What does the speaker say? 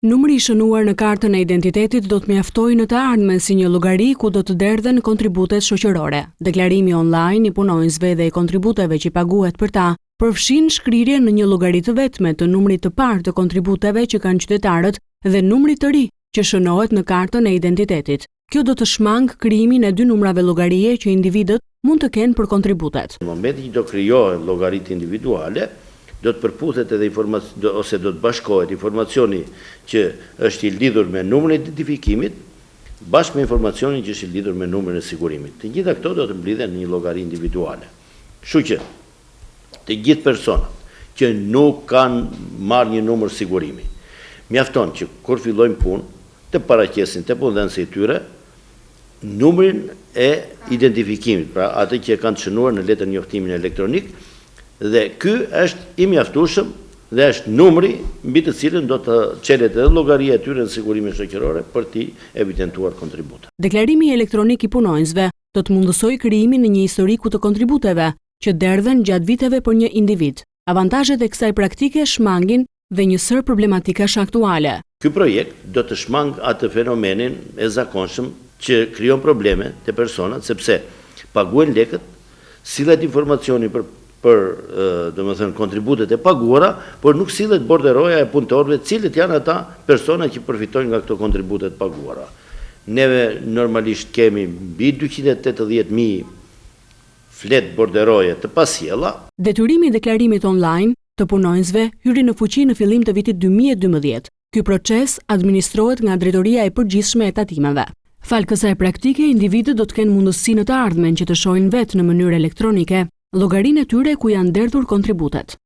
Numri i shënuar në kartën e identitetit do të mjaftojë në të ardhmen si një llogari ku do të derdhen kontributet shoqërore. Deklarimi online i punonjësve dhe i kontributeve që paguhet për ta përfshin shkrirjen në një llogari të vetme të numrit të parë të kontributeve që kanë qytetarët dhe numrit të ri që shënohet në kartën e identitetit. Kjo do të shmang krijimin e dy numrave llogarie që individët mund të kenë për kontributet. Në momentin që do krijohen llogaritë individuale, do të përputhet edhe ose do të bashkohet informacioni që është i lidhur me numrin e identifikimit bashkë me informacionin që është i lidhur me numrin e sigurimit. Të gjitha këto do të mblidhen në një llogari individuale. Kështu që të gjithë personat që nuk kanë marrë një numër sigurimi, mjafton që kur fillojnë punë, të paraqesin te punëdhënësi i tyre numrin e identifikimit, pra atë që kanë shënuar në letër njoftimin elektronik. Dhe ky është i mjaftueshëm dhe është numri mbi të cilën do të çelet edhe llogaria e tyre në sigurimin shoqëror për të evidentuar kontributet. Deklarimi elektronik i punonjësve do të mundësojë krijimin në një historiku të kontributeve që derdhen gjatë viteve për një individ. Avantazhet e kësaj praktike shmangin dhe një sër problematikash aktuale. Ky projekt do të shmang atë fenomenin e zakonshëm që krijon probleme te personat sepse paguajnë lekët, sillet informacioni për domethënë kontributet e paguara, por nuk sillet borderoja e punëtorëve, cilët janë ata persona që përfitojnë nga këto kontributet paguara. Neve normalisht kemi mbi 280.000 flet borderoje të pasjella. Detyrimi i deklarimit online të punonjësve hyri në fuqi në fillim të vitit 2012. Ky proces administrohet nga Drejtoria e Përgjithshme e Tatimeve. Fal kësaj praktike, individët do të kenë mundësi në të ardhmen që të shohin vetë në mënyrë elektronike llogarinë e tyre ku janë derdhur kontributet.